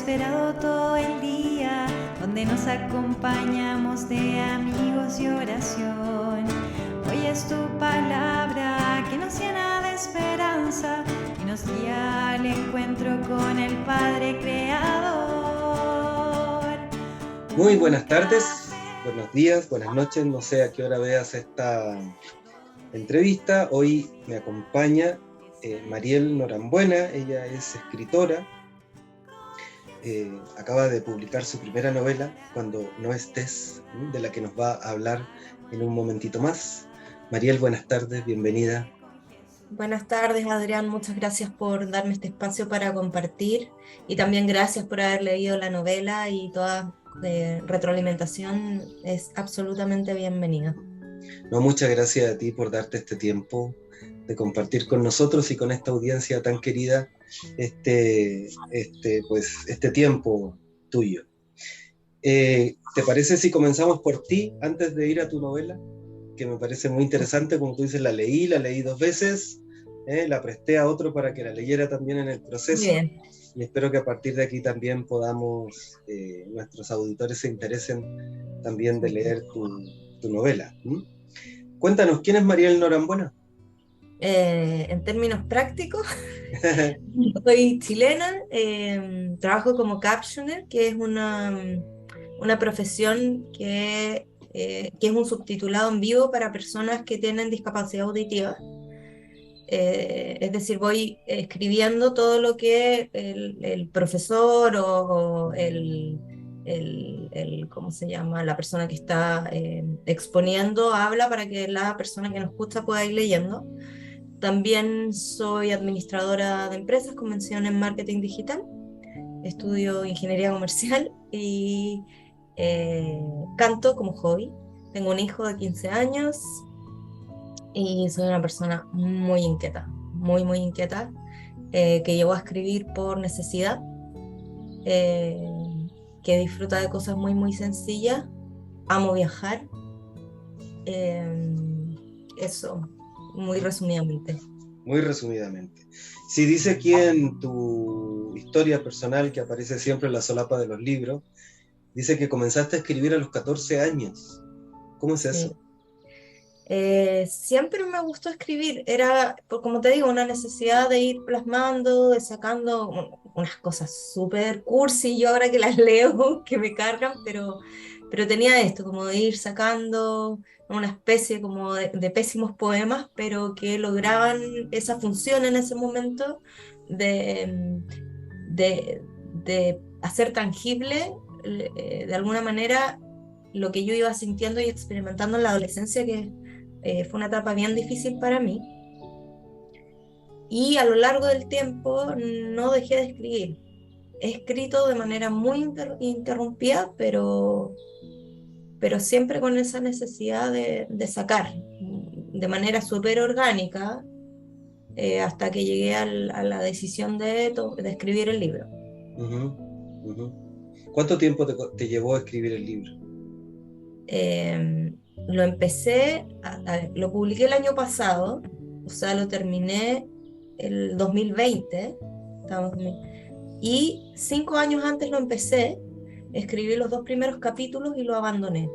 esperado todo el día, donde nos acompañamos de amigos y oración. Hoy es tu palabra que nos llena de esperanza y nos guía al encuentro con el Padre Creador. Muy buenas tardes, buenos días, buenas noches, no sé a qué hora veas esta entrevista. Hoy me acompaña Mariel Norambuena, ella es escritora, acaba de publicar su primera novela, Cuando no estés, de la que nos va a hablar en un momentito más. Mariel, buenas tardes, bienvenida. Buenas tardes, Adrián. Muchas gracias por darme este espacio para compartir y también gracias por haber leído la novela y toda retroalimentación es absolutamente bienvenida. No, muchas gracias a ti por darte este tiempo de compartir con nosotros y con esta audiencia tan querida este tiempo tuyo. ¿Te parece si comenzamos por ti antes de ir a tu novela? Que me parece muy interesante, como tú dices, la leí 2 veces, la presté a otro para que la leyera también en el proceso. Bien. Y espero que a partir de aquí también podamos, nuestros auditores se interesen también de leer tu novela. Cuéntanos, ¿quién es Mariel Norambuena? En términos prácticos, soy chilena, trabajo como captioner, que es una profesión que es un subtitulado en vivo para personas que tienen discapacidad auditiva. Es decir, voy escribiendo todo lo que el profesor o ¿cómo se llama? La persona que está exponiendo habla para que la persona que nos escucha pueda ir leyendo. También soy administradora de empresas con mención en marketing digital. Estudio ingeniería comercial y canto como hobby. Tengo un hijo de 15 años y soy una persona muy inquieta, muy inquieta, que llegó a escribir por necesidad, que disfruta de cosas muy sencillas. Amo viajar. Eso, muy resumidamente. Muy resumidamente. Si dice aquí en tu historia personal, que aparece siempre en la solapa de los libros, dice que comenzaste a escribir a los 14 años. ¿Cómo es eso? Siempre me gustó escribir, era, como te digo, una necesidad de ir plasmando, de sacando unas cosas súper cursi, yo ahora que las leo, que me cargan, pero tenía esto, como de ir sacando una especie como de pésimos poemas, pero que lograban esa función en ese momento de, de hacer tangible, de alguna manera, lo que yo iba sintiendo y experimentando en la adolescencia, que fue una etapa bien difícil para mí. Y a lo largo del tiempo no dejé de escribir. He escrito de manera muy interrumpida, pero siempre con esa necesidad de sacar, de manera súper orgánica, hasta que llegué a la decisión de escribir el libro. ¿Cuánto tiempo te llevó a escribir el libro? Lo empecé, lo publiqué el año pasado, o sea, lo terminé el 2020, y 5 años antes lo empecé, escribí los 2 primeros capítulos y lo abandoné.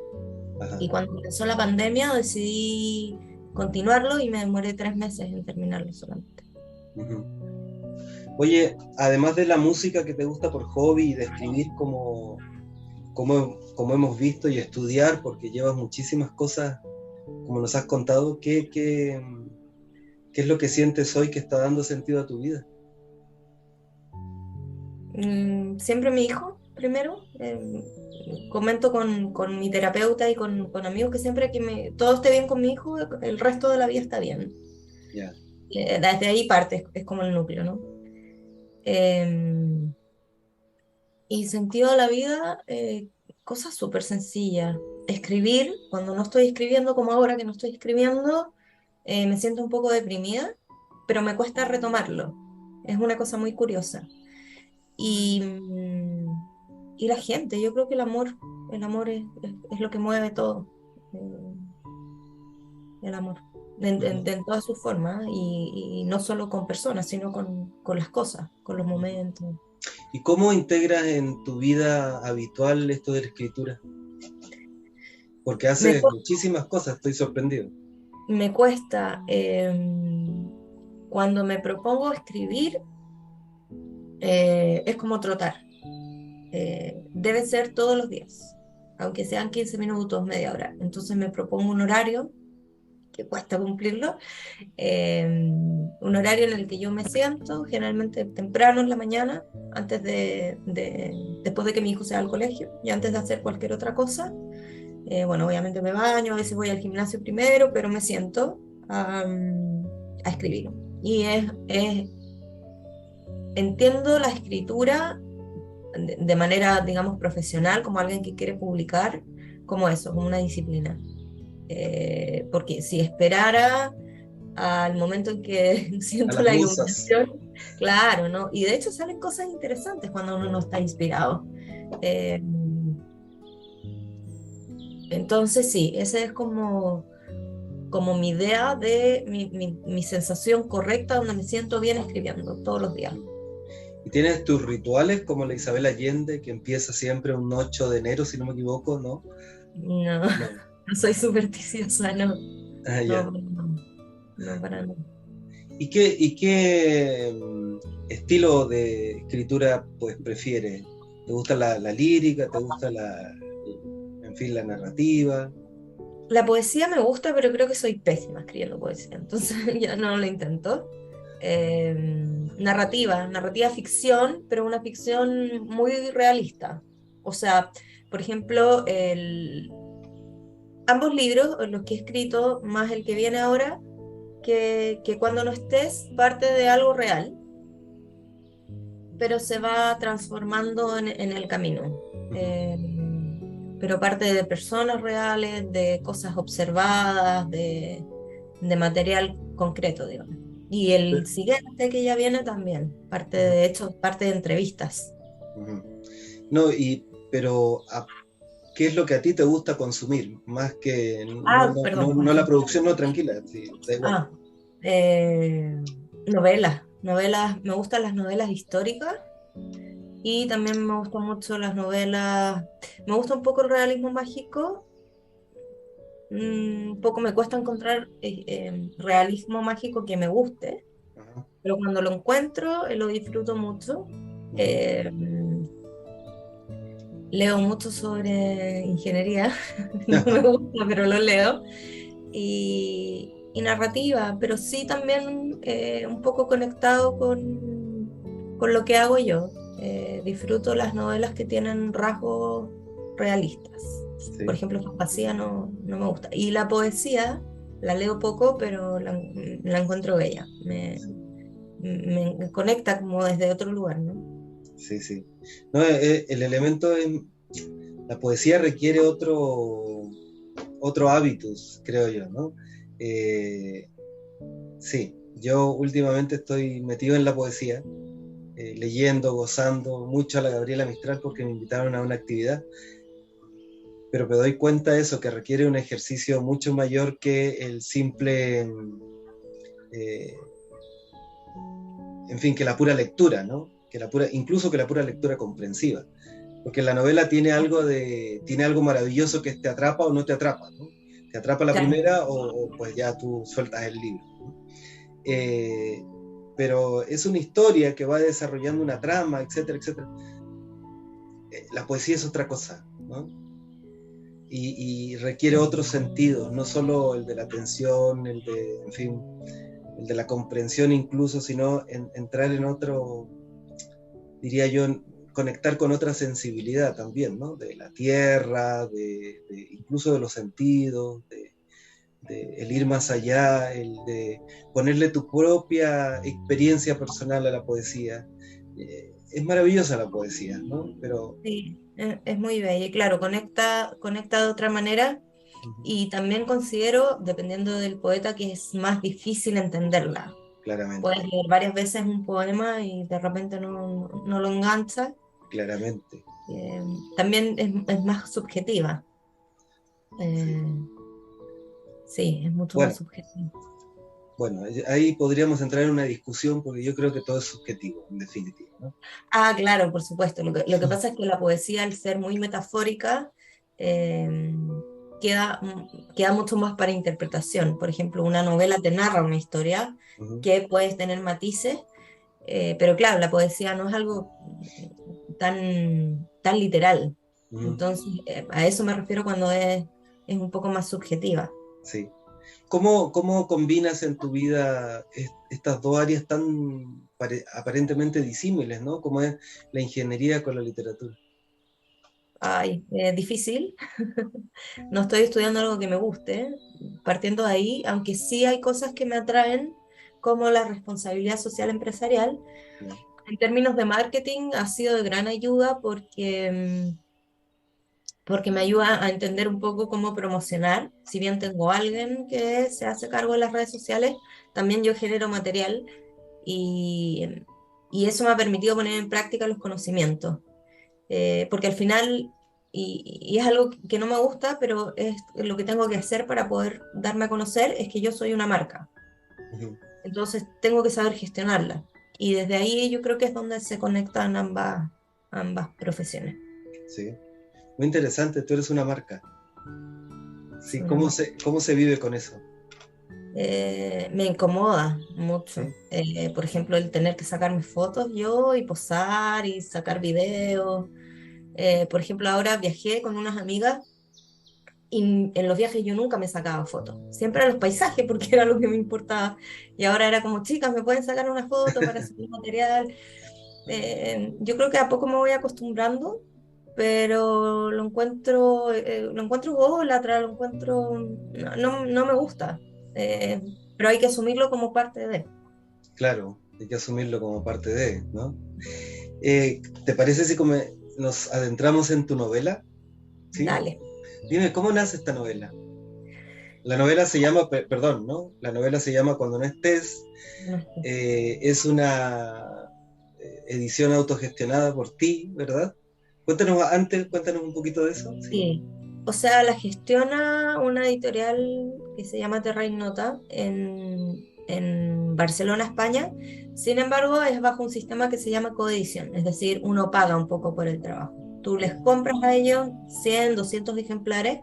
Ajá. Y cuando empezó la pandemia decidí continuarlo y me demoré 3 meses en terminarlo solamente. Oye, además de la música que te gusta por hobby y de escribir como hemos visto y estudiar, porque llevas muchísimas cosas, como nos has contado, ¿qué es lo que sientes hoy que está dando sentido a tu vida? Siempre mi hijo, primero. Comento con mi terapeuta y con amigos que siempre que todo esté bien con mi hijo, el resto de la vida está bien. Yeah. Desde ahí parte, es como el núcleo, ¿no? Y sentido de la vida, cosas súper sencillas. Escribir, cuando no estoy escribiendo, como ahora que no estoy escribiendo, me siento un poco deprimida, pero me cuesta retomarlo. Es una cosa muy curiosa. Y la gente, yo creo que el amor es lo que mueve todo. El amor, en todas sus formas, y no solo con personas, sino con las cosas, con los momentos. ¿Y cómo integras en tu vida habitual esto de la escritura? Porque Me, haces cu- muchísimas cosas, estoy sorprendido. Me cuesta, cuando me propongo escribir, es como trotar. Debe ser todos los días, aunque sean 15 minutos, media hora. Entonces me propongo un horario que cuesta cumplirlo, un horario en el que yo me siento, generalmente temprano en la mañana, después de que mi hijo se va al colegio y antes de hacer cualquier otra cosa. Bueno, obviamente me baño, a veces voy al gimnasio primero, pero me siento a escribir. Y entiendo la escritura de manera, digamos, profesional, como alguien que quiere publicar, como eso, como una disciplina. Porque si esperara al momento en que A siento las la musas. iluminación, claro, ¿no? Y de hecho salen cosas interesantes cuando uno no está inspirado. Eh, entonces sí, ese es como mi idea de mi sensación correcta donde me siento bien escribiendo todos los días. ¿Y tienes tus rituales como la Isabel Allende, que empieza siempre un 8 de enero, si no me equivoco, ¿no? No, No. no soy supersticiosa, no, Ah, no, ya. no, no, para nada. ¿Y qué estilo de escritura pues prefieres? ¿Te gusta la lírica? ¿Te gusta en fin, la narrativa? La poesía me gusta, pero creo que soy pésima escribiendo poesía, entonces ya no lo intento. Eh, narrativa ficción, pero una ficción muy realista. O sea, por ejemplo, ambos libros, los que he escrito, más el que viene ahora, que cuando no estés parte de algo real, pero se va transformando en el camino. Eh, pero parte de personas reales, de cosas observadas, de material concreto, digamos. Y el siguiente que ya viene también, de hecho, parte de entrevistas. Ujú. No, pero ¿qué es lo que a ti te gusta consumir? Más que Ah, perdón, por no la ejemplo. producción, no, tranquila, sí, da igual. Ah, eh, novelas, me gustan las novelas históricas y también me gustan mucho las novelas, me gusta un poco el realismo mágico. Un poco me cuesta encontrar realismo mágico que me guste, Ajá, pero cuando lo encuentro, lo disfruto mucho. ujú. Eh, Leo mucho sobre ingeniería, no me gusta, pero lo leo. Y narrativa, pero sí también un poco conectado con lo que hago yo. Disfruto las novelas que tienen rasgos realistas. Por Sí. ejemplo, fantasía no me gusta. Y la poesía la leo poco, pero la encuentro bella. Me conecta como desde otro lugar, ¿no? Sí, sí. No, el elemento en la poesía requiere otro hábitus, creo yo, ¿no? Eh, sí, yo últimamente estoy metido en la poesía, leyendo, gozando mucho a la Gabriela Mistral porque me invitaron a una actividad, pero me doy cuenta de eso, que requiere un ejercicio mucho mayor que el simple, eh, en fin, que la pura lectura, ¿no? Incluso que la pura lectura comprensiva. Porque la novela tiene algo maravilloso que te atrapa o no te atrapa, ¿no? Te atrapa la Claro. primera o pues ya tú sueltas el libro, ¿no? Eh, pero es una historia que va desarrollando una trama, etcétera, etcétera. La poesía es otra cosa, ¿no? Y requiere otros sentidos, no solo el de la atención, en fin, el de la comprensión incluso, sino entrar en otro, diría yo, conectar con otra sensibilidad también, ¿no? De la tierra, incluso de los sentidos, el ir más allá, el de ponerle tu propia experiencia personal a la poesía. Es maravillosa la poesía, ¿no? Pero Sí, es muy bella y claro, conecta de otra manera uh-huh, y también considero, dependiendo del poeta, que es más difícil entenderla. Puedes claramente, leer varias veces un poema y de repente no lo engancha. claramente. Eh, También es más subjetiva. Sí. Eh, sí, es mucho más Bueno, subjetiva. bueno, ahí podríamos entrar en una discusión porque yo creo que todo es subjetivo, en definitiva, ¿no? Ah, claro, por supuesto. Lo que pasa es que la poesía, al ser muy metafórica, eh, queda, queda mucho más para interpretación. Por ejemplo, una novela te narra una historia Ujú, que puedes tener matices, pero claro, la poesía no es algo tan literal. ujú, Entonces, a eso me refiero cuando es un poco más subjetiva. sí. ¿Cómo combinas en tu vida estas dos áreas tan aparentemente disímiles, ¿no? Como es la ingeniería con la literatura. Ay, difícil. No estoy estudiando algo que me guste, partiendo de ahí, aunque sí hay cosas que me atraen, como la responsabilidad social empresarial. ¿No? En términos de marketing ha sido de gran ayuda porque me ayuda a entender un poco cómo promocionar. Si bien tengo a alguien que se hace cargo de las redes sociales, también yo genero material y eso me ha permitido poner en práctica los conocimientos. Porque al final, y es algo que no me gusta, pero es lo que tengo que hacer para poder darme a conocer, es que yo soy una marca. Ujú, Entonces tengo que saber gestionarla. Y desde ahí yo creo que es donde se conectan ambas profesiones. sí. Muy interesante, tú eres una marca. Sí, Soy una marca. cómo se vive con eso? Me incomoda Sí. mucho. Por ejemplo, el tener que sacarme fotos yo y posar y sacar videos. Por ejemplo, ahora viajé con unas amigas y en los viajes yo nunca me sacaba fotos. Siempre eran los paisajes porque era lo que me importaba. Y ahora era como, chicas, ¿me pueden sacar una foto para subir material? Yo creo que a poco me voy acostumbrando, pero lo encuentro ególatra, lo encuentro, no me gusta. Eh, pero hay que asumirlo como parte de. Claro, hay que asumirlo como parte de, ¿no? ¿Te parece si nos adentramos en tu novela? ¿Sí? Dale. Dime, ¿cómo nace esta novela? La novela se llama, perdón, ¿no? La novela se llama Cuando no estés. No sé. Es una edición autogestionada por ti, ¿verdad? Cuéntanos un poquito de eso. Sí. Sí. O sea, la gestiona una editorial que se llama Terra Ignota en Barcelona, España. Sin embargo, es bajo un sistema que se llama coedición, es decir, uno paga un poco por el trabajo. Tú les compras a ellos 100, 200 ejemplares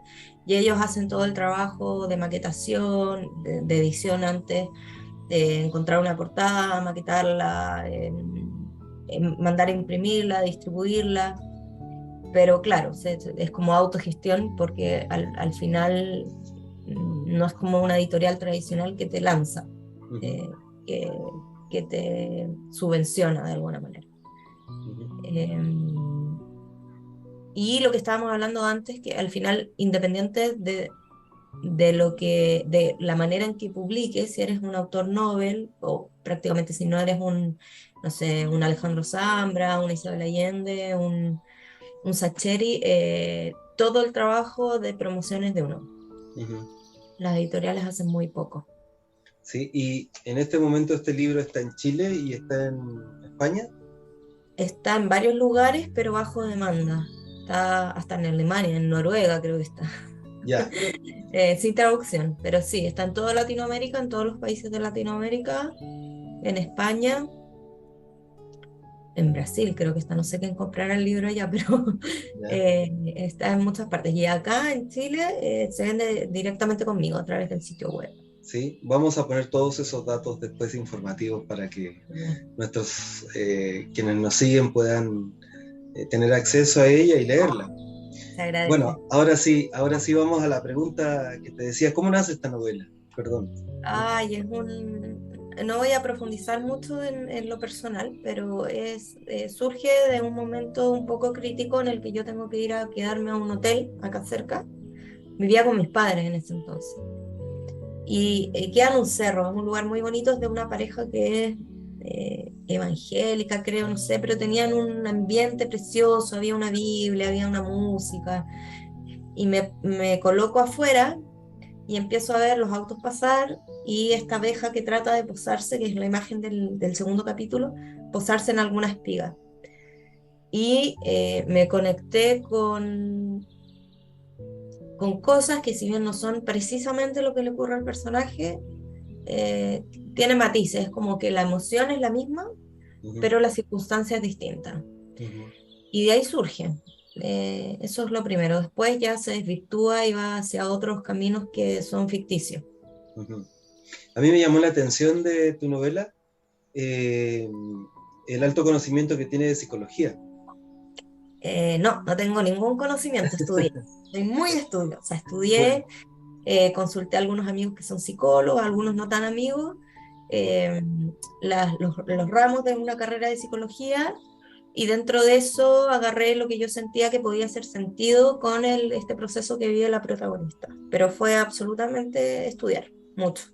y ellos hacen todo el trabajo de maquetación, de edición antes, de encontrar una portada, maquetarla, mandar a imprimirla, distribuirla. Pero claro, es como autogestión porque al final no es como una editorial tradicional que te lanza, Ujú, eh, que, que te subvenciona de alguna manera. ujú, Eh, y lo que estábamos hablando antes, que al final, independiente de la manera en que publiques, si eres un autor Nobel, o prácticamente si no eres no sé, un Alejandro Zambra, un Isabel Allende, un Sacheri, todo el trabajo de promociones de uno. ujú. Las editoriales hacen muy poco. Sí, y en este momento este libro está en Chile y está en España. Está en varios lugares, pero bajo demanda. Está hasta en Alemania, en Noruega creo que está. Ya, Sin traducción, pero sí, está en toda Latinoamérica, en todos los países de Latinoamérica, en España, en Brasil creo que está, no sé quién comprará el libro allá, pero ya. está en muchas partes. Y acá en Chile se vende directamente conmigo a través del sitio web. Sí, vamos a poner todos esos datos después informativos para que Genial. nuestros quienes nos siguen puedan tener acceso a ella y leerla. Se agradece. Bueno, ahora sí vamos a la pregunta que te decía, ¿cómo nace esta novela? Perdón. Ay, no voy a profundizar mucho en lo personal, pero surge de un momento un poco crítico en el que yo tengo que ir a quedarme a un hotel acá cerca. Vivía con mis padres en ese entonces. Y queda en un cerro, es un lugar muy bonito, es de una pareja que es evangélica, creo, no sé, pero tenían un ambiente precioso, había una Biblia, había una música. Y me coloco afuera y empiezo a ver los autos pasar y esta abeja que trata de posarse, que es la imagen del segundo capítulo, posarse en alguna espiga. Y me conecté con cosas que si bien no son precisamente lo que le ocurre al personaje, tiene matices, es como que la emoción es la misma, Ujú, pero la circunstancia es distinta. ujú, Y de ahí surge. Eso es lo primero. Después ya se desvirtúa y va hacia otros caminos que son ficticios. ujú. A mí me llamó la atención de tu novela eh, el alto conocimiento que tiene de psicología. No, no tengo ningún conocimiento, estudié. Soy muy estudiosa, Bueno, estudié, consulté a algunos amigos que son psicólogos, algunos no tan amigos, eh, los ramos de una carrera de psicología, y dentro de eso agarré lo que yo sentía que podía hacer sentido con este proceso que vive la protagonista. Pero fue absolutamente estudiar mucho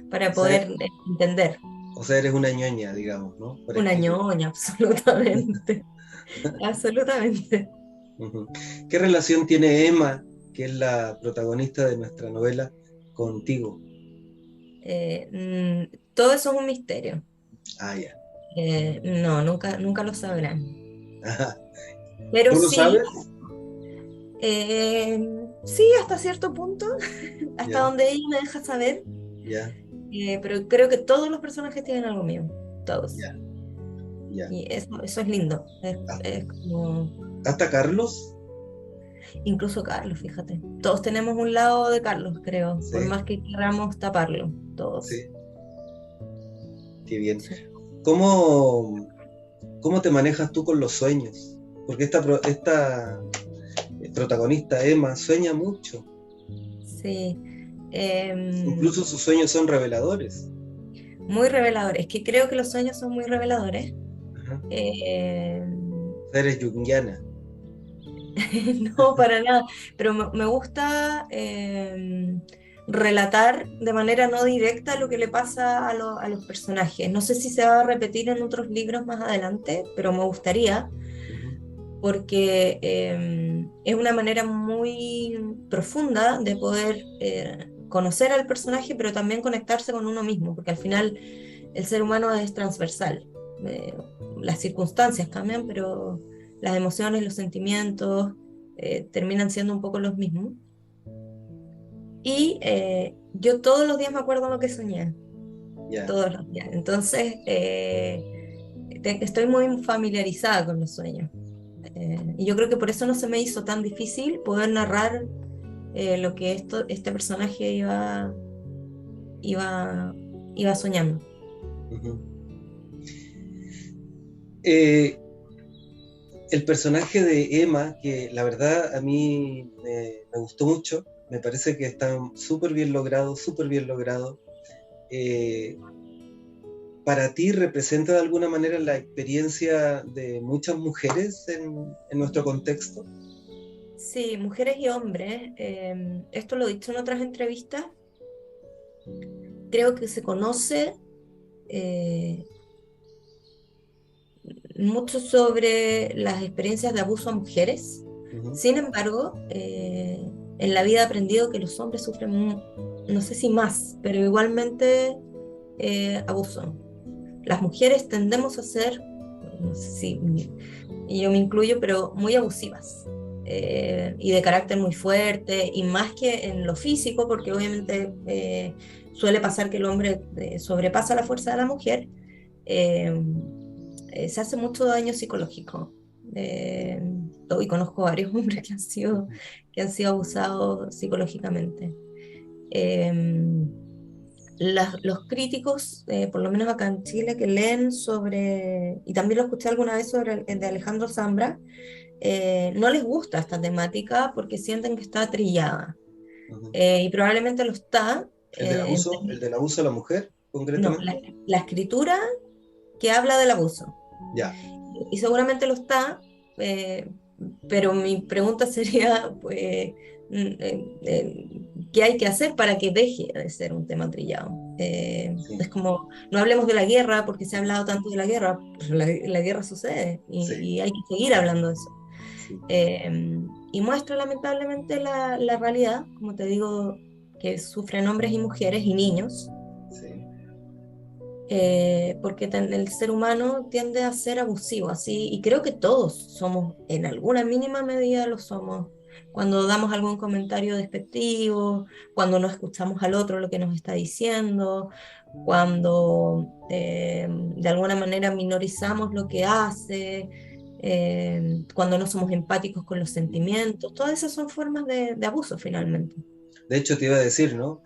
para o sea, poder entender. o sea, eres una ñoña, digamos, ¿no? Por Una escribir. ñoña, absolutamente, absolutamente. Ujú. ¿Qué relación tiene Emma, que es la protagonista de nuestra novela, contigo? Todo eso es un misterio. Ah, ya. No, nunca lo sabrán. Ajá. Pero ¿Tú lo sí, sabes? eh, sí, hasta cierto punto, hasta Ya, donde ella me deja saber, ya, pero creo que todos los personajes tienen algo mío, todos. ya, ya. Y eso es lindo. Es como, ¿Hasta Carlos? incluso Carlos, fíjate. Todos tenemos un lado de Carlos, creo, por Sí, más que queramos taparlo, todos. sí, qué bien. Sí. ¿Cómo, cómo te manejas tú con los sueños? Porque esta protagonista, Emma, sueña mucho. Sí. Em, Incluso sus sueños son reveladores. Muy reveladores, que creo que los sueños son muy reveladores. Ajá. Em, O sea, eres junguiana. No, para nada, pero me gusta relatar de manera no directa lo que le pasa a los personajes. No sé si se va a repetir en otros libros más adelante, pero me gustaría, Ujú, porque es una manera muy profunda de poder conocer al personaje, pero también conectarse con uno mismo, porque al final el ser humano es transversal. Eh, las circunstancias cambian, pero las emociones, los sentimientos terminan siendo un poco los mismos. Y yo todos los días me acuerdo lo que soñé, ya. todos los días. Entonces, estoy muy familiarizada con los sueños. Y yo creo que por eso no se me hizo tan difícil poder narrar lo que este personaje iba, iba soñando. Ujú. Eh, el personaje de Emma, que la verdad a mí me gustó mucho, me parece que está súper bien logrado, súper bien logrado. Eh, ¿Para ti representa de alguna manera la experiencia de muchas mujeres en nuestro contexto? Sí, mujeres y hombres. Esto lo he dicho en otras entrevistas. Creo que se conoce eh, mucho sobre las experiencias de abuso a mujeres. Ujú, Sin embargo, en la vida he aprendido que los hombres sufren, no sé si más, pero igualmente abuso. Las mujeres tendemos a ser, no sé si y yo me incluyo, pero muy abusivas. Y de carácter muy fuerte, y más que en lo físico, porque obviamente suele pasar que el hombre sobrepasa la fuerza de la mujer, eh, se hace mucho daño psicológico. Eh, y conozco varios hombres ujú. que han sido abusados psicológicamente. Eh, los críticos, por lo menos acá en Chile, que leen sobre, y también lo escuché alguna vez sobre el de Alejandro Zambra, no les gusta esta temática porque sienten que está trillada. Ujú. Y probablemente lo está. El del abuso a la mujer, No, concretamente. la escritura que habla del abuso. Ya. Y seguramente lo está, pero mi pregunta sería, pues, ¿qué hay que hacer para que deje de ser un tema trillado? Sí, Es como, no hablemos de la guerra porque se ha hablado tanto de la guerra, pero la guerra sucede sí, y hay que seguir hablando de eso. sí, Y muestra lamentablemente la realidad, como te digo, que sufren hombres y mujeres y niños, sí. porque el ser humano tiende a ser abusivo, así, y creo que todos somos, en alguna mínima medida lo somos, cuando damos algún comentario despectivo, cuando no escuchamos al otro lo que nos está diciendo, cuando de alguna manera minorizamos lo que hace, cuando no somos empáticos con los sentimientos, todas esas son formas de abuso finalmente. De hecho, te iba a decir, ¿no?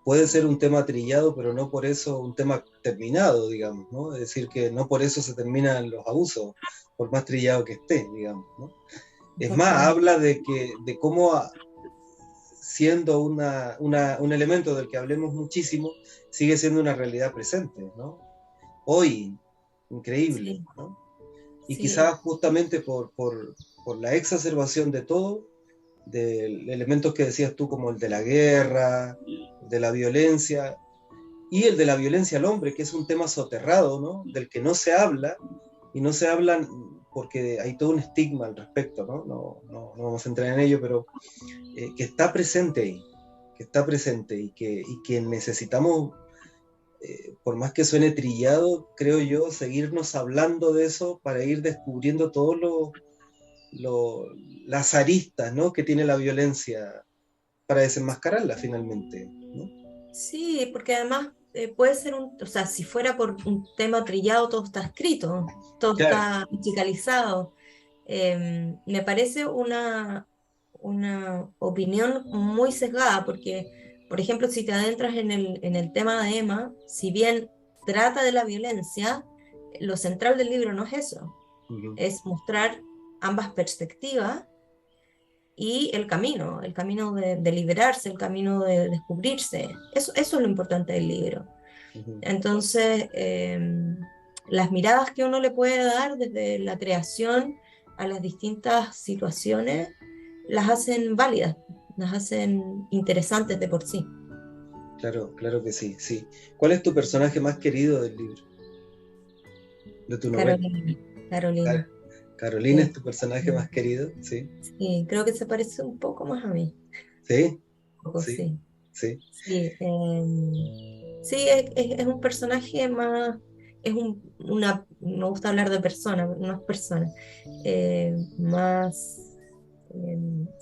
Puede ser un tema trillado, pero no por eso un tema terminado, digamos, ¿no? Es decir, que no por eso se terminan los abusos, por más trillado que esté, digamos, ¿no? Es más, habla de cómo siendo un elemento del que hablemos muchísimo, sigue siendo una realidad presente, ¿no? Hoy, increíble, Sí. ¿no? Y Sí. quizás justamente por la exacerbación de todo, de elementos que decías tú, como el de la guerra, de la violencia, y el de la violencia al hombre, que es un tema soterrado, ¿no? Del que no se habla, y no se habla porque hay todo un estigma al respecto, ¿no? No vamos a entrar en ello, pero que está presente ahí, que está presente y que necesitamos, por más que suene trillado, creo yo, seguirnos hablando de eso para ir descubriendo todos las aristas, ¿no? Que tiene la violencia para desenmascararla finalmente, ¿no? Sí, porque además puede ser o sea, si fuera por un tema trillado, todo está escrito, todo Claro. está musicalizado. Me parece una opinión muy sesgada, porque, por ejemplo, si te adentras en el tema de Emma, si bien trata de la violencia, lo central del libro no es eso, es mostrar ambas perspectivas y el camino de liberarse, el camino de descubrirse. Eso es lo importante del libro. Entonces, las miradas que uno le puede dar desde la creación a las distintas situaciones las hacen válidas, las hacen interesantes de por sí. Claro, claro que sí, sí. ¿Cuál es tu personaje más querido del libro? De tu novela. Carolina. Carolina Sí. Es tu personaje más querido, sí. Sí, creo que se parece un poco más a mí. Sí, Un poco, sí, sí. sí. Sí, sí, es un personaje más, me gusta hablar de persona, no es persona, más,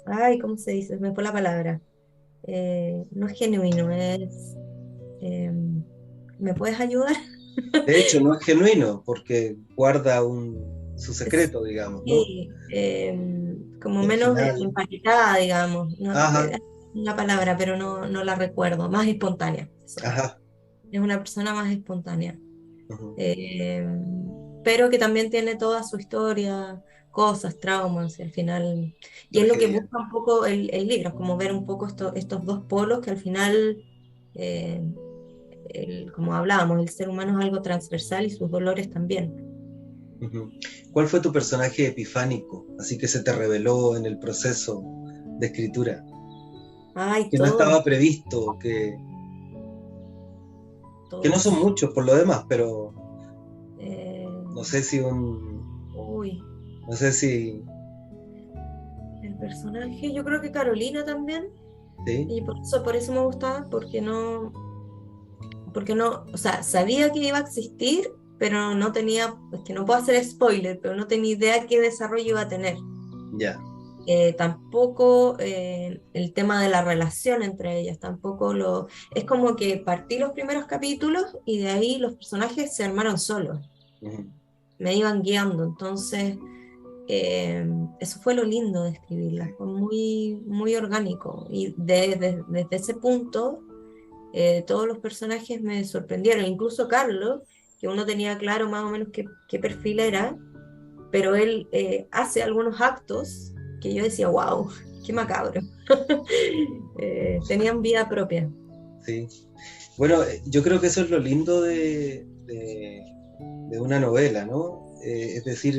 ay, ¿cómo se dice? Me fue la palabra. No es genuino, eh, ¿me puedes ayudar? De hecho, no es genuino porque guarda su secreto, digamos, ¿no? Sí, como Y al menos final, empatizada, digamos, no, ajá, una palabra, pero no la recuerdo, más espontánea. Eso. ajá. Es una persona más espontánea. Uh-huh. eh, pero que también tiene toda su historia, cosas, traumas, y al final, y es lo que Tragedia. busca un poco el libro, es como ver un poco estos dos polos que al final, eh, como hablábamos, el ser humano es algo transversal y sus dolores también. Uh-huh. ¿Cuál fue tu personaje epifánico? Así que se te reveló en el proceso de escritura. Ay, Que no estaba previsto, que no son todos. muchos por lo demás, pero Eh, no sé si uy, no sé si, el personaje, yo creo que Carolina también, ¿sí? y por eso me gustaba, porque no, o sea, sabía que iba a existir, pero no tenía, es que no puedo hacer spoiler, pero no tenía idea qué desarrollo iba a tener. Ya. Tampoco el tema de la relación entre ellas, es como que partí los primeros capítulos y de ahí los personajes se armaron solos, Uh-huh. me iban guiando, entonces eso fue lo lindo de escribirla, fue muy, muy orgánico y desde ese punto todos los personajes me sorprendieron, incluso Carlos, que uno tenía claro más o menos qué perfil era, pero él hace algunos actos que yo decía, wow, qué macabro. Tenían vida propia. Sí. Bueno, yo creo que eso es lo lindo de una novela, ¿no? Es decir,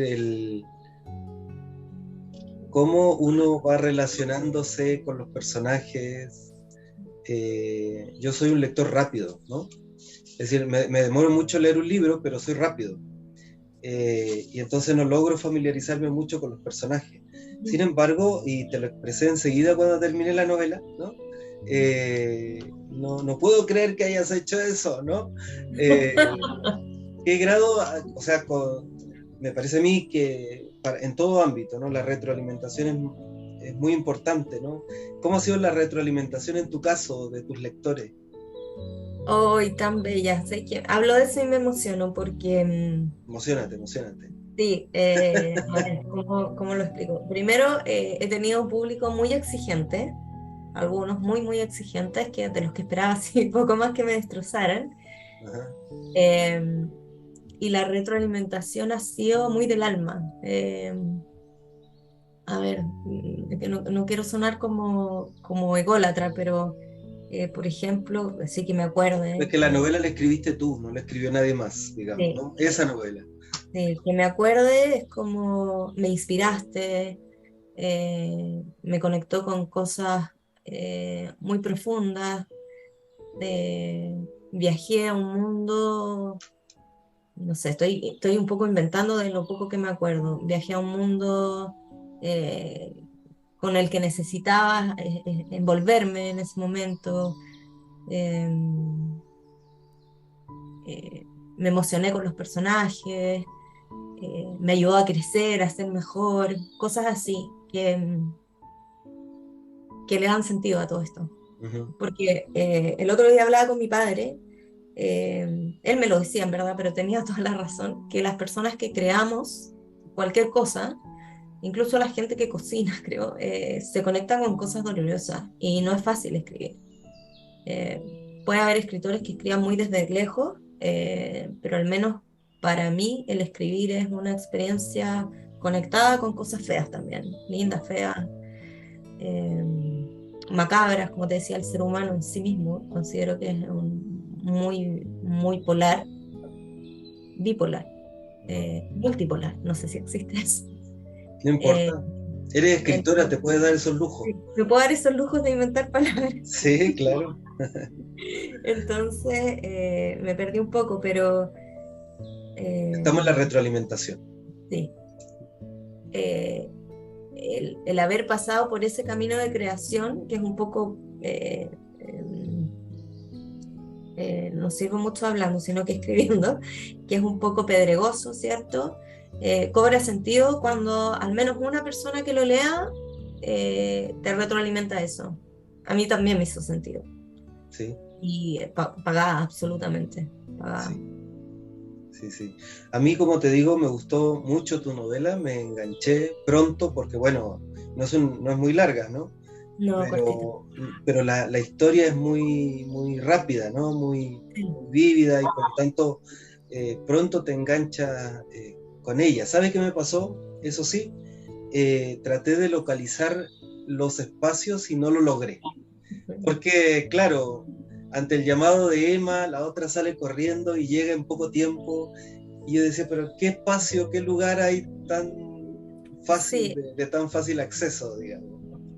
cómo uno va relacionándose con los personajes. Yo soy un lector rápido, ¿no? Es decir, me demoro mucho leer un libro, pero soy rápido. Y entonces no logro familiarizarme mucho con los personajes. Sin embargo, y te lo expresé enseguida cuando terminé la novela, ¿no? No puedo creer que hayas hecho eso, ¿no? ¿Qué grado? O sea, me parece a mí que en todo ámbito, ¿no? La retroalimentación es muy importante, ¿no? ¿Cómo ha sido la retroalimentación en tu caso de tus lectores? Hoy tan bella, sé que hablo de eso y me emociono porque Emocionate, emocionate. sí, a ver, ¿cómo lo explico? Primero, he tenido un público muy exigente, algunos muy, muy exigentes, que de los que esperaba así poco más que me destrozaran. Ajá. Eh, y la retroalimentación ha sido muy del alma. A ver, es que no quiero sonar como ególatra, pero por ejemplo, así que me Es acuerde, que la novela la escribiste tú, no la escribió nadie más, digamos, sí, ¿no? Esa novela. sí, que me acuerde es como me inspiraste, me conectó con cosas muy profundas, viajé a un mundo, no sé, estoy un poco inventando de lo poco que me acuerdo, viajé a un mundo con el que necesitaba envolverme en ese momento, eh, me emocioné con los personajes, me ayudó a crecer, a ser mejor, cosas así que le dan sentido a todo esto. Ujú. Porque el otro día hablaba con mi padre, él me lo decía en verdad, pero tenía toda la razón, que las personas que creamos cualquier cosa, incluso la gente que cocina, creo, se conectan con cosas dolorosas y no es fácil escribir. Eh, Puede haber escritores que escriban muy desde lejos, pero al menos para mí el escribir es una experiencia conectada con cosas feas también, lindas, feas, eh, macabras, como te decía, el ser humano en sí mismo. Considero que es muy, muy polar, bipolar, multipolar, no sé si existe eso. No Eh, importa. Eres escritora, te puedes entonces, dar esos lujos. sí, me puedo dar esos lujos de inventar palabras. Sí, claro. Entonces, me perdí un poco, pero Estamos en la eh, retroalimentación. sí. Eh, el haber pasado por ese camino de creación, que es un poco, no sirvo mucho hablando, sino que escribiendo, que es un poco pedregoso, ¿cierto? Cobra sentido cuando al menos una persona que lo lea te retroalimenta eso. A mí también me hizo sentido. Sí, Y pagada, absolutamente. Pagada. sí, sí, sí. A mí, como te digo, me gustó mucho tu novela, me enganché pronto porque, bueno, no es muy larga, ¿no? No, cortita. Pero la historia es muy, muy rápida, ¿no? Muy, Sí. muy vívida y por lo tanto pronto te enganchas con ella. ¿Sabes qué me pasó? Eso sí, traté de localizar los espacios y no lo logré. Porque, claro, ante el llamado de Emma, la otra sale corriendo y llega en poco tiempo. Y yo decía, pero ¿qué espacio, qué lugar hay tan fácil, Sí, de tan fácil acceso, digamos?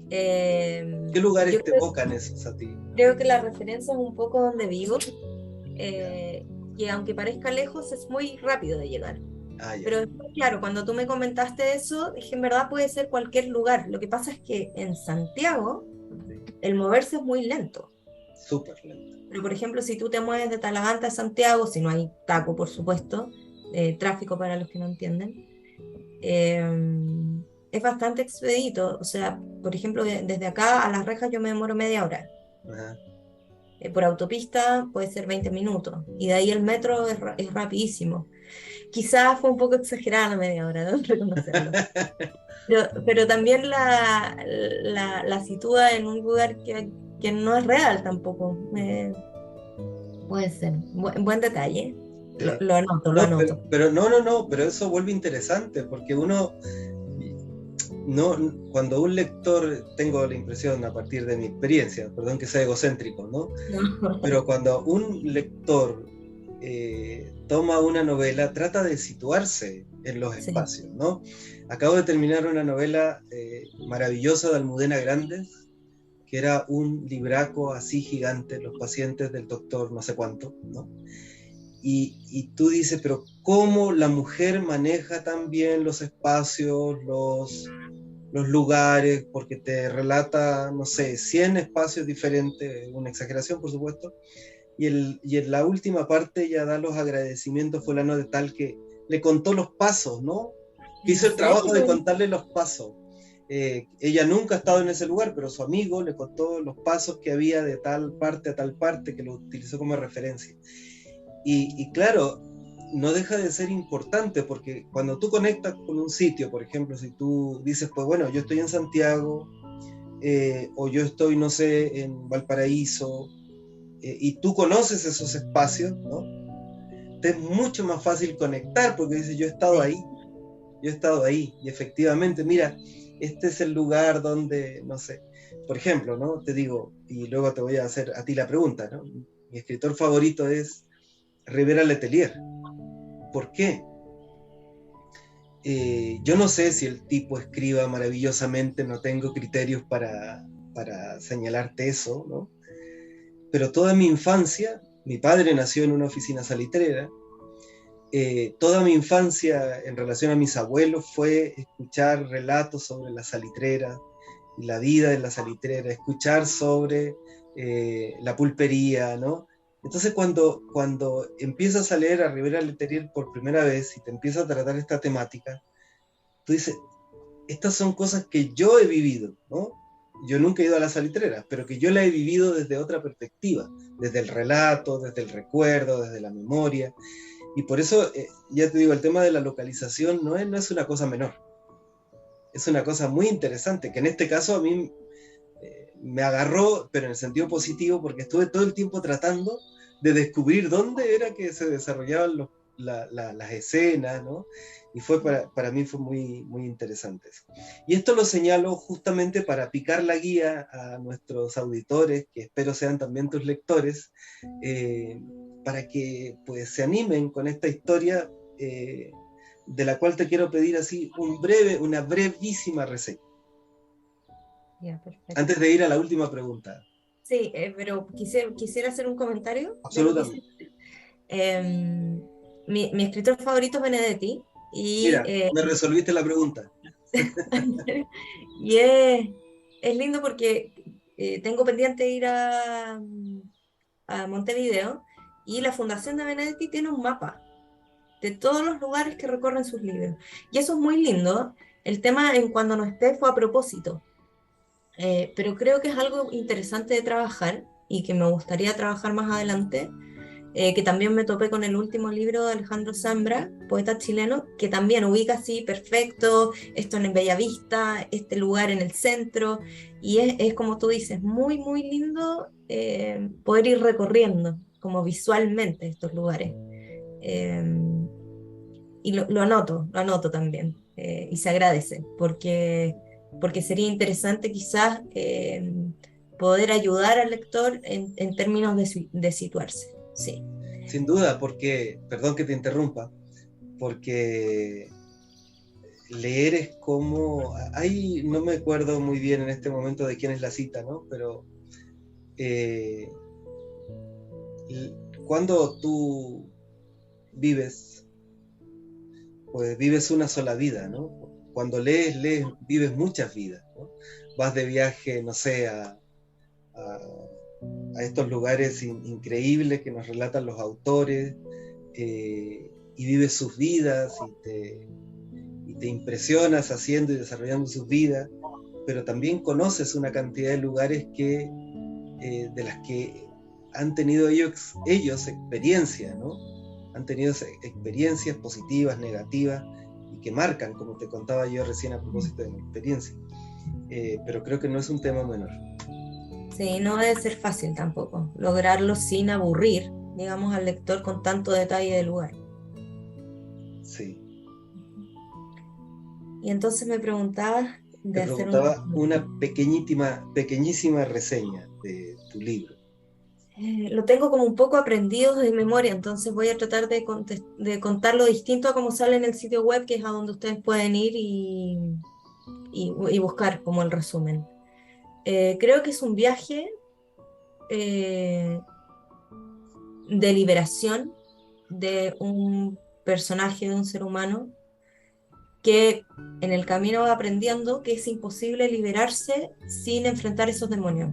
¿Qué yo lugares te evocan esos a ti? creo que la referencia es un poco donde vivo, Ya. que aunque parezca lejos es muy rápido de llegar. Ah, ya. Pero después, claro, cuando tú me comentaste eso, dije, en verdad puede ser cualquier lugar. Lo que pasa es que en Santiago Sí. el moverse es muy lento. Súper lento. Pero, por ejemplo, si tú te mueves de Talagante a Santiago, si no hay taco, por supuesto, tráfico para los que no entienden, es bastante expedito. O sea, por ejemplo, desde acá a Las Rejas yo me demoro media hora. Ajá. Por autopista puede ser 20 minutos. Y de ahí el metro es rapidísimo. Quizás fue un poco exagerada la media hora, debo reconocerlo. Pero también la sitúa en un lugar que no es real tampoco. Puede ser. Buen detalle. Sí. Lo anoto, lo No, anoto. pero eso vuelve interesante porque uno, no, cuando un lector, tengo la impresión a partir de mi experiencia, perdón que sea egocéntrico, ¿no? No. Pero cuando un lector toma una novela, trata de situarse en los Sí. espacios, ¿no? Acabo de terminar una novela maravillosa de Almudena Grandes, que era un libraco así gigante, los pacientes del doctor no sé cuánto, ¿no? Y tú dices, pero ¿cómo la mujer maneja también los espacios, los lugares? Porque te relata, no sé, 100 espacios diferentes, una exageración por supuesto, y en la última parte ya da los agradecimientos fulano de tal que le contó los pasos, ¿no? Que ¿En hizo el trabajo de serio? contarle los pasos. ella nunca ha estado en ese lugar, pero su amigo le contó los pasos que había de tal parte a tal parte, que lo utilizó como referencia. Y claro, no deja de ser importante, porque cuando tú conectas con un sitio, por ejemplo, si tú dices, pues bueno, yo estoy en Santiago, o yo estoy, no sé, en Valparaíso, y tú conoces esos espacios, ¿no? Te es mucho más fácil conectar, porque dices, yo he estado ahí, y efectivamente, mira, este es el lugar donde, no sé, por ejemplo, ¿no? Te digo, y luego te voy a hacer a ti la pregunta, ¿no? Mi escritor favorito es Rivera Letelier. ¿Por qué? Yo no sé si el tipo escriba maravillosamente, no tengo criterios para señalarte eso, ¿no? Pero toda mi infancia, mi padre nació en una oficina salitrera, toda mi infancia en relación a mis abuelos fue escuchar relatos sobre la salitrera y la vida en la salitrera, escuchar sobre la pulpería, ¿no? Entonces cuando empiezas a leer a Rivera Letelier por primera vez y te empieza a tratar esta temática, tú dices, estas son cosas que yo he vivido, ¿no? Yo nunca he ido a la salitrera, pero que yo la he vivido desde otra perspectiva, desde el relato, desde el recuerdo, desde la memoria. Y por eso, ya te digo, el tema de la localización no es una cosa menor. Es una cosa muy interesante, que en este caso a mí me agarró, pero en el sentido positivo, porque estuve todo el tiempo tratando de descubrir dónde era que se desarrollaban las escenas, ¿no? Y para mí fue muy, muy interesante eso. Y esto lo señalo justamente para picar la guía a nuestros auditores, que espero sean también tus lectores, para que pues, se animen con esta historia, de la cual te quiero pedir así una brevísima reseña. Ya, perfecto. Antes de ir a la última pregunta. Sí, pero quisiera hacer un comentario. Absolutamente. Mi escritor favorito es Benedetti. Y, mira, me resolviste la pregunta. Y es lindo porque tengo pendiente ir a Montevideo, y la Fundación de Benedetti tiene un mapa de todos los lugares que recorren sus libros. Y eso es muy lindo. El tema en Cuando no esté fue a propósito. Pero creo que es algo interesante de trabajar y que me gustaría trabajar más adelante, que también me topé con el último libro de Alejandro Zambra, poeta chileno, que también ubica así perfecto, esto en Bellavista, este lugar en el centro, y es como tú dices, muy, muy lindo poder ir recorriendo como visualmente estos lugares. Y lo anoto también, y se agradece, porque sería interesante quizás poder ayudar al lector en términos de situarse. Sí. Sin duda, porque, perdón que te interrumpa, porque leer es como, no me acuerdo muy bien en este momento de quién es la cita, ¿no? Pero cuando tú vives, pues vives una sola vida, ¿no? Cuando lees, vives muchas vidas, ¿no? Vas de viaje, no sé, a estos lugares increíbles que nos relatan los autores, y vives sus vidas y te impresionas haciendo y desarrollando sus vidas, pero también conoces una cantidad de lugares de las que han tenido ellos experiencias, ¿no? Han tenido experiencias positivas, negativas, y que marcan, como te contaba yo recién a propósito de mi experiencia. Pero creo que no es un tema menor. Sí, no debe ser fácil tampoco lograrlo sin aburrir, digamos, al lector con tanto detalle del lugar. Sí. Y entonces me preguntabas Te preguntaba una pequeñísima reseña de tu libro. Lo tengo como un poco aprendido de memoria, entonces voy a tratar de contarlo distinto a como sale en el sitio web, que es a donde ustedes pueden ir y buscar como el resumen. Creo que es un viaje de liberación de un personaje, de un ser humano, que en el camino va aprendiendo que es imposible liberarse sin enfrentar esos demonios.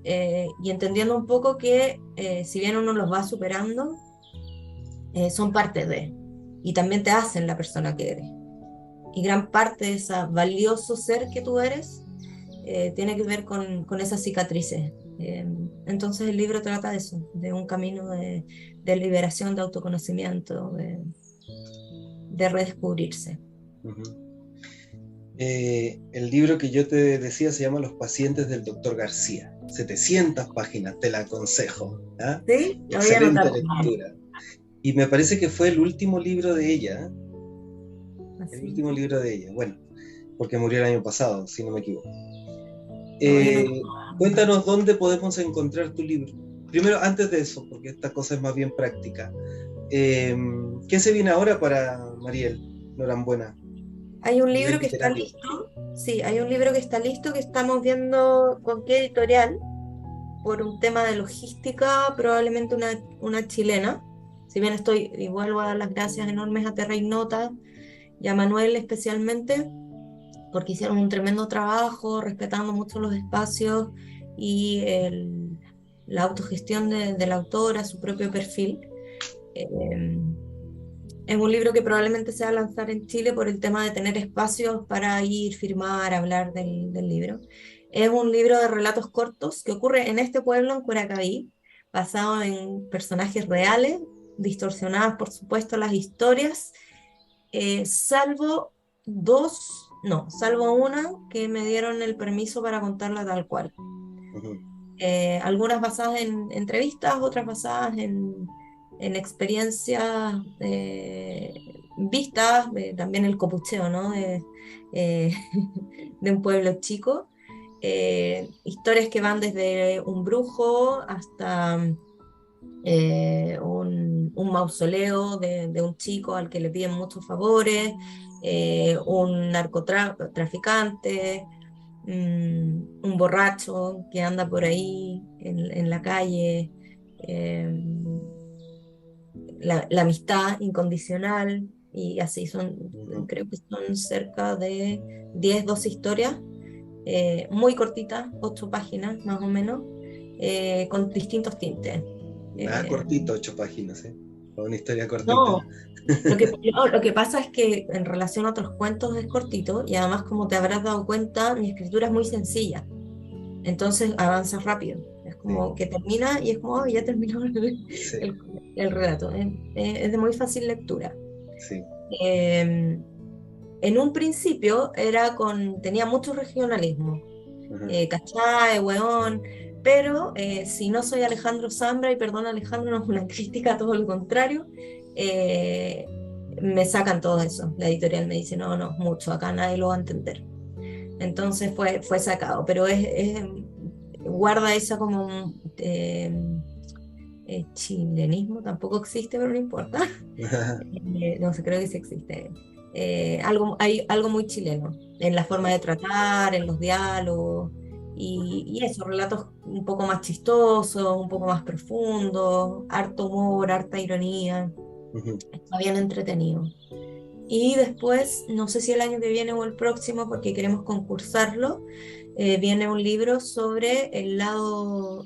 Y entendiendo un poco que si bien uno los va superando, son parte de, y también te hacen la persona que eres. gran parte de ese valioso ser que tú eres tiene que ver con esas cicatrices. Entonces el libro trata de eso, de un camino de liberación, de autoconocimiento, de redescubrirse. El libro que yo te decía se llama Los pacientes del Dr. García. 700 páginas, te la aconsejo. ¿Ah? Sí, lo voy a Excelente anotar. lectura. Y me parece que fue el último libro de ella. Así. El último libro de ella. Bueno, porque murió el año pasado, si no me equivoco. Cuéntanos dónde podemos encontrar tu libro. Primero, antes de eso, porque esta cosa es más bien práctica. ¿Qué se viene ahora para Mariel Norambuena? Hay un libro que está listo. Sí, hay un libro que está listo, que estamos viendo con qué editorial, por un tema de logística, probablemente una chilena. Si bien y vuelvo a dar las gracias enormes a Terra Ignota y a Manuel especialmente, porque hicieron un tremendo trabajo, respetando mucho los espacios y la autogestión de la autora, su propio perfil. Es un libro que probablemente se va a lanzar en Chile por el tema de tener espacios para ir, firmar, hablar del libro. Es un libro de relatos cortos que ocurre en este pueblo, en Curacaví, basado en personajes reales, distorsionadas por supuesto las historias, salvo una que me dieron el permiso para contarla tal cual. Algunas basadas en entrevistas, otras basadas en experiencias vistas, también el copucheo, ¿no? De un pueblo chico. Historias que van desde un brujo hasta un mausoleo de un chico al que le piden muchos favores, un narcotraficante, un borracho que anda por ahí en la calle, la amistad incondicional, y así creo que son cerca de 10, 12 historias, muy cortitas, 8 páginas más o menos, con distintos tintes. Cortito, 8 páginas, ¿eh? Una historia cortita. No, lo que pasa es que en relación a otros cuentos es cortito, y además, como te habrás dado cuenta, mi escritura es muy sencilla, entonces avanza rápido. Es como que termina y es como, ya terminó el relato. Es de muy fácil lectura. Sí. En un principio tenía mucho regionalismo. ¿Cachai, weón? Pero si no soy Alejandro Zambra, y perdón Alejandro, no es una crítica, todo lo contrario, me sacan todo eso. La editorial me dice, no, mucho, acá nadie lo va a entender. Entonces fue sacado, pero guarda esa como chilenismo, tampoco existe, pero no importa. No sé, creo que sí existe. Hay algo muy chileno en la forma de tratar, en los diálogos, y eso, relatos un poco más chistosos, un poco más profundos, harto humor, harta ironía. Está bien entretenido. Y después, no sé si el año que viene o el próximo, porque queremos concursarlo, viene un libro sobre el lado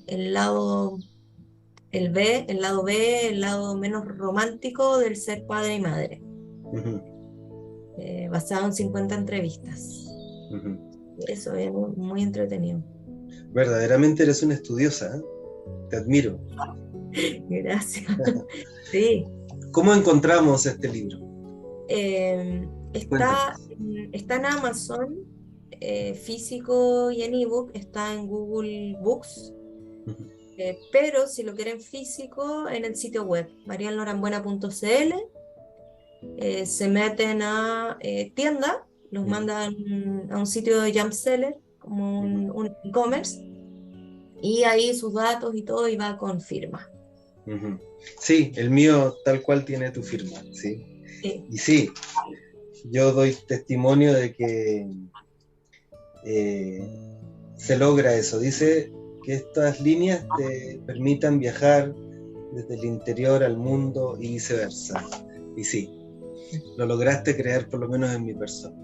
B, el lado menos romántico del ser padre y madre, basado en 50 entrevistas. Eso es muy entretenido. Verdaderamente eres una estudiosa, ¿eh? Te admiro. Gracias. Sí. ¿Cómo encontramos este libro? Está en Amazon, físico y en ebook, está en Google Books, pero si lo quieren físico, en el sitio web marielnorambuena.cl, se meten a tienda, los mandan a un sitio de Jump Seller, como un e-commerce, y ahí sus datos y todo, y va con firma. Sí, el mío tal cual tiene tu firma, ¿sí? Sí. Y sí, yo doy testimonio de que se logra eso. Dice que estas líneas te permitan viajar desde el interior al mundo y viceversa. Y sí, lo lograste crear por lo menos en mi persona.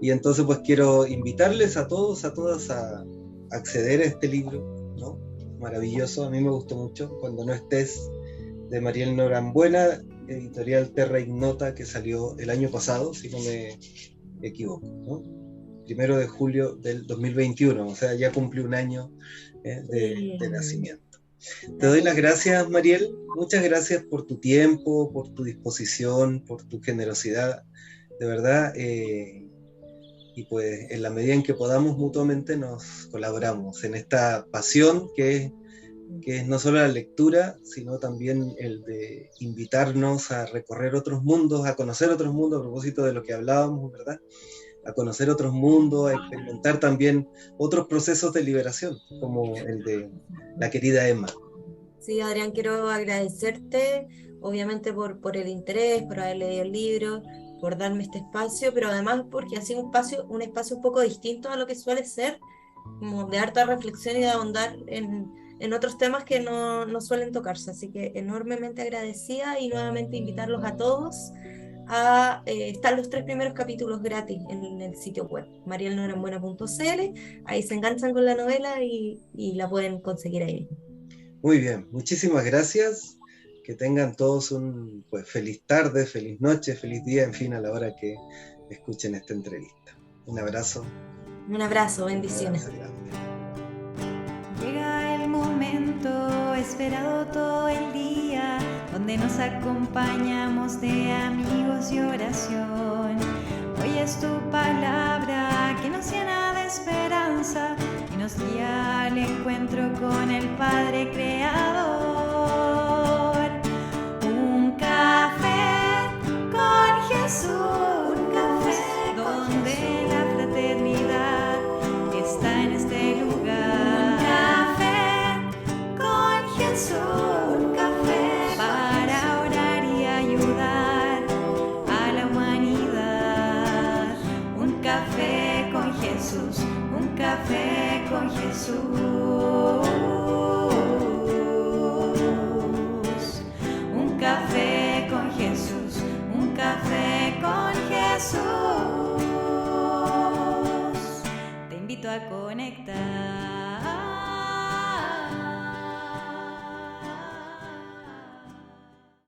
Y entonces pues quiero invitarles a todos, a todas a acceder a este libro, ¿no? Maravilloso, a mí me gustó mucho. Cuando no estés, de Mariel Norambuena, editorial Terra Ignota, que salió el año pasado, si no me equivoco, ¿no? 1 de julio del 2021, o sea, ya cumplí un año de nacimiento. Te doy las gracias, Mariel. Muchas gracias por tu tiempo, por tu disposición, por tu generosidad, de verdad. Y pues en la medida en que podamos mutuamente nos colaboramos en esta pasión que es no solo la lectura, sino también el de invitarnos a recorrer otros mundos, a conocer otros mundos, a propósito de lo que hablábamos, ¿verdad? A conocer otros mundos, a experimentar también otros procesos de liberación, como el de la querida Emma. Sí, Adrián, quiero agradecerte, obviamente por el interés, por haber leído el libro, por darme este espacio, pero además porque ha sido un espacio un poco distinto a lo que suele ser, como de harta reflexión y de ahondar en otros temas que no suelen tocarse. Así que enormemente agradecida y nuevamente invitarlos a todos a están los 3 primeros capítulos gratis en el sitio web marielnorambuena.cl. Ahí se enganchan con la novela y la pueden conseguir ahí mismo. Muy bien, muchísimas gracias. Que tengan todos pues, feliz tarde, feliz noche, feliz día, en fin, a la hora que escuchen esta entrevista. Un abrazo. Un abrazo, bendiciones. Llega el momento esperado todo el día, donde nos acompañamos de amigos y oración. Hoy es tu palabra que nos llena de esperanza y nos guía al encuentro con el Padre Creador. Un café con Jesús, un café donde la fraternidad está en este lugar. Un café con Jesús, un café para orar y ayudar a la humanidad. Un café con Jesús, un café con Jesús. Un café con Jesús, un café con Jesús. Te invito a conectar.